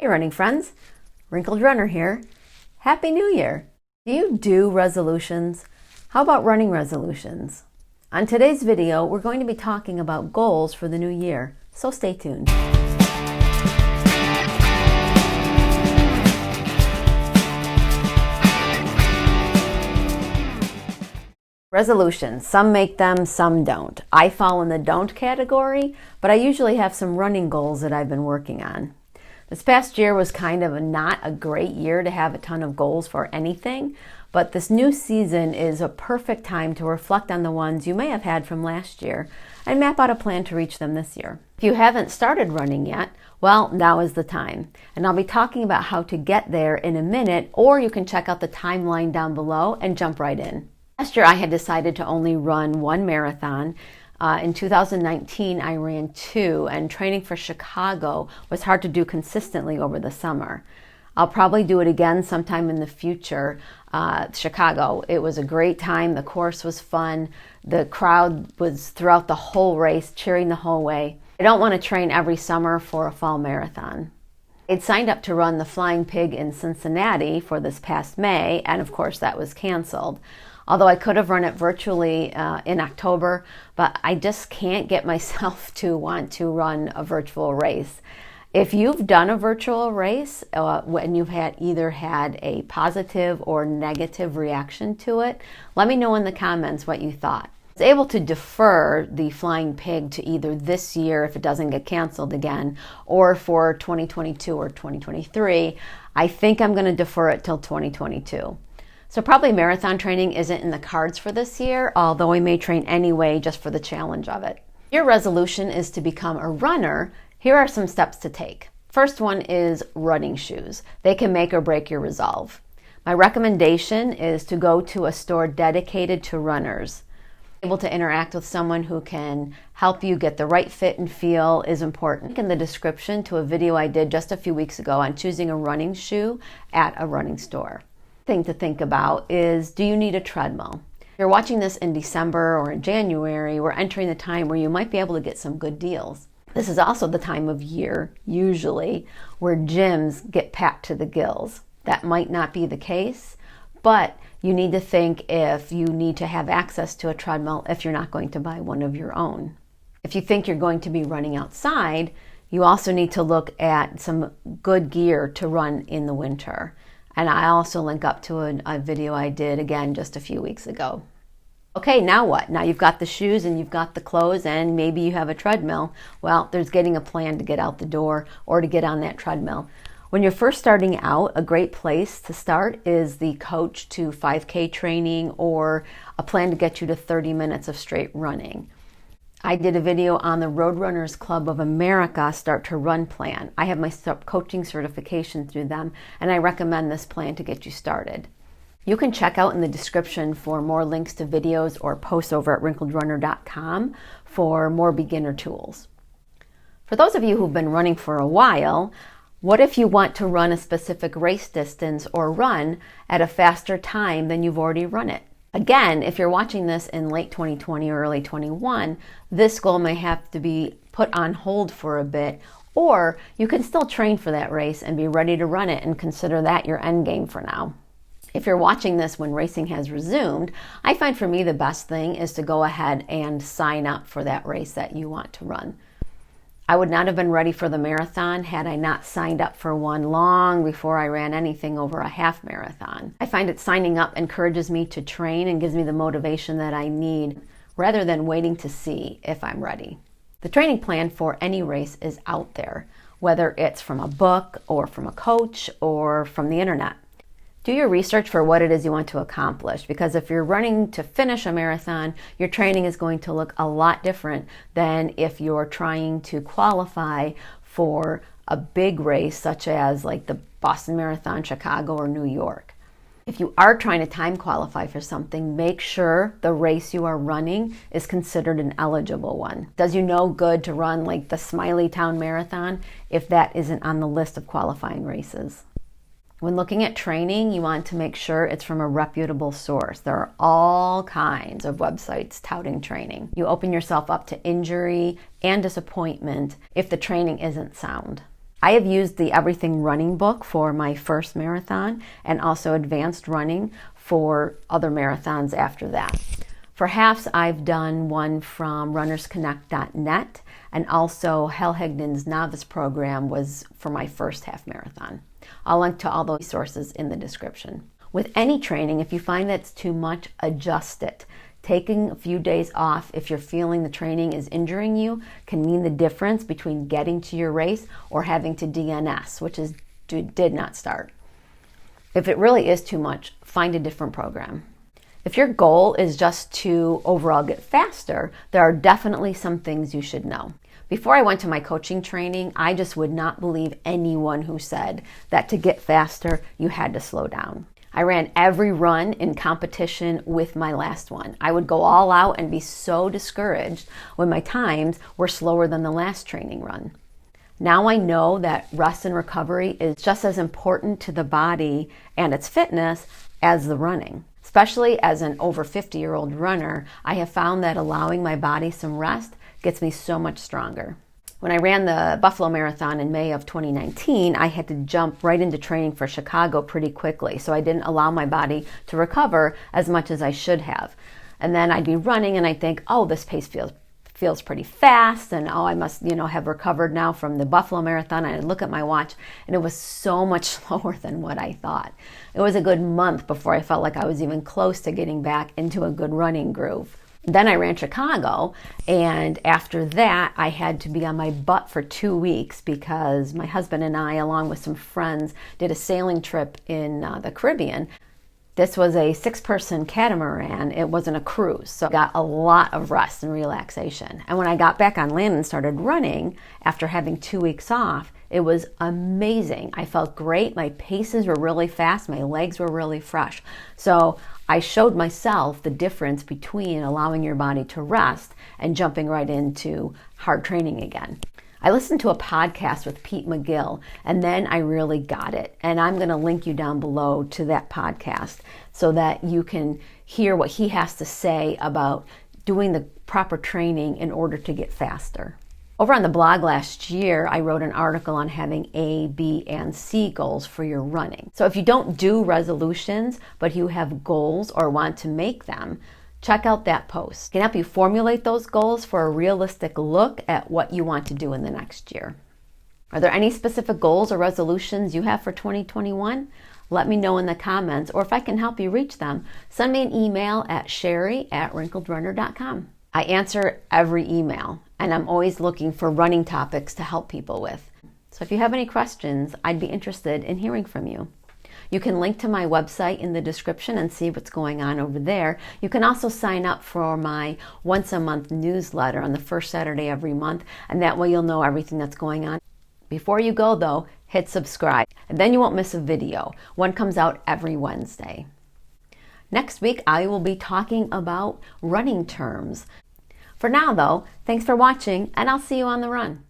Hey running friends, Wrinkled Runner here. Happy New Year! Do you do resolutions? How about running resolutions? On today's video, we're going to be talking about goals for the new year, so stay tuned. Resolutions. Some make them, some don't. I fall in the don't category, but I usually have some running goals that I've been working on. This past year was kind of not a great year to have a ton of goals for anything, but this new season is a perfect time to reflect on the ones you may have had from last year and map out a plan to reach them this year. If you haven't started running yet, well, now is the time. And I'll be talking about how to get there in a minute, or you can check out the timeline down below and jump right in. Last year I had decided to only run one marathon. In 2019, I ran two, and training for Chicago was hard to do consistently over the summer. I'll probably do it again sometime in the future. Chicago, it was a great time. The course was fun. The crowd was throughout the whole race, cheering the whole way. I don't want to train every summer for a fall marathon. I'd signed up to run the Flying Pig in Cincinnati for this past May, and of course that was canceled. Although I could have run it virtually in October, but I just can't get myself to want to run a virtual race. If you've done a virtual race when you've either had a positive or negative reaction to it, let me know in the comments what you thought. I was able to defer the Flying Pig to either this year, if it doesn't get canceled again, or for 2022 or 2023. I think I'm going to defer it till 2022. So probably marathon training isn't in the cards for this year, although we may train anyway just for the challenge of it. Your resolution is to become a runner. Here are some steps to take. First one is running shoes. They can make or break your resolve. My recommendation is to go to a store dedicated to runners. Able to interact with someone who can help you get the right fit and feel is important. Link in the description to a video I did just a few weeks ago on choosing a running shoe at a running store. Thing to think about is, do you need a treadmill? If you're watching this in December or in January, we're entering the time where you might be able to get some good deals. This is also the time of year, usually, where gyms get packed to the gills. That might not be the case, but you need to think if you need to have access to a treadmill if you're not going to buy one of your own. If you think you're going to be running outside, you also need to look at some good gear to run in the winter. And I also link up to a video I did again just a few weeks ago. Okay, now what? Now you've got the shoes and you've got the clothes and maybe you have a treadmill. Well, there's getting a plan to get out the door or to get on that treadmill. When you're first starting out, a great place to start is the Coach to 5K training or a plan to get you to 30 minutes of straight running. I did a video on the Road Runners Club of America Start to Run plan. I have my coaching certification through them, and I recommend this plan to get you started. You can check out in the description for more links to videos or posts over at wrinkledrunner.com for more beginner tools. For those of you who've been running for a while, what if you want to run a specific race distance or run at a faster time than you've already run it? Again, if you're watching this in late 2020 or early 21, this goal may have to be put on hold for a bit, or you can still train for that race and be ready to run it and consider that your end game for now. If you're watching this when racing has resumed, I find for me the best thing is to go ahead and sign up for that race that you want to run. I would not have been ready for the marathon had I not signed up for one long before I ran anything over a half marathon. I find that signing up encourages me to train and gives me the motivation that I need rather than waiting to see if I'm ready. The training plan for any race is out there, whether it's from a book or from a coach or from the internet. Do your research for what it is you want to accomplish, because if you're running to finish a marathon, your training is going to look a lot different than if you're trying to qualify for a big race such as like the Boston Marathon, Chicago, or New York. If you are trying to time qualify for something, make sure the race you are running is considered an eligible one. Does you no good to run like the Smiley Town Marathon if that isn't on the list of qualifying races? When looking at training, you want to make sure it's from a reputable source. There are all kinds of websites touting training. You open yourself up to injury and disappointment if the training isn't sound. I have used the Everything Running book for my first marathon and also advanced running for other marathons after that. For halves, I've done one from runnersconnect.net, and also Hal Higdon's novice program was for my first half marathon. I'll link to all those resources in the description. With any training, if you find that's too much, adjust it. Taking a few days off if you're feeling the training is injuring you can mean the difference between getting to your race or having to DNS, which did not start. If it really is too much, find a different program. If your goal is just to overall get faster, there are definitely some things you should know. Before I went to my coaching training, I just would not believe anyone who said that to get faster, you had to slow down. I ran every run in competition with my last one. I would go all out and be so discouraged when my times were slower than the last training run. Now I know that rest and recovery is just as important to the body and its fitness as the running. Especially as an over 50-year-old runner, I have found that allowing my body some rest gets me so much stronger. When I ran the Buffalo Marathon in May of 2019, I had to jump right into training for Chicago pretty quickly, so I didn't allow my body to recover as much as I should have. And then I'd be running and I'd think, oh, this pace feels pretty fast, and oh, I must, have recovered now from the Buffalo Marathon. And I'd look at my watch and it was so much slower than what I thought. It was a good month before I felt like I was even close to getting back into a good running groove. Then I ran Chicago, and after that I had to be on my butt for 2 weeks because my husband and I, along with some friends, did a sailing trip in the Caribbean. This was a 6-person catamaran. It wasn't a cruise, so I got a lot of rest and relaxation. And when I got back on land and started running after having 2 weeks off, it was amazing. I felt great. My paces were really fast. My legs were really fresh. So I showed myself the difference between allowing your body to rest and jumping right into hard training again. I listened to a podcast with Pete McGill, and then I really got it. And I'm going to link you down below to that podcast so that you can hear what he has to say about doing the proper training in order to get faster. Over on the blog last year, I wrote an article on having A, B, and C goals for your running. So if you don't do resolutions, but you have goals or want to make them, check out that post. It can help you formulate those goals for a realistic look at what you want to do in the next year. Are there any specific goals or resolutions you have for 2021? Let me know in the comments, or if I can help you reach them, send me an email at sherry@wrinkledrunner.com. I answer every email, and I'm always looking for running topics to help people with. So if you have any questions, I'd be interested in hearing from you. You can link to my website in the description and see what's going on over there. You can also sign up for my once-a-month newsletter on the first Saturday every month, and that way you'll know everything that's going on. Before you go, though, hit subscribe, and then you won't miss a video. One comes out every Wednesday. Next week, I will be talking about running terms. For now, though, thanks for watching, and I'll see you on the run.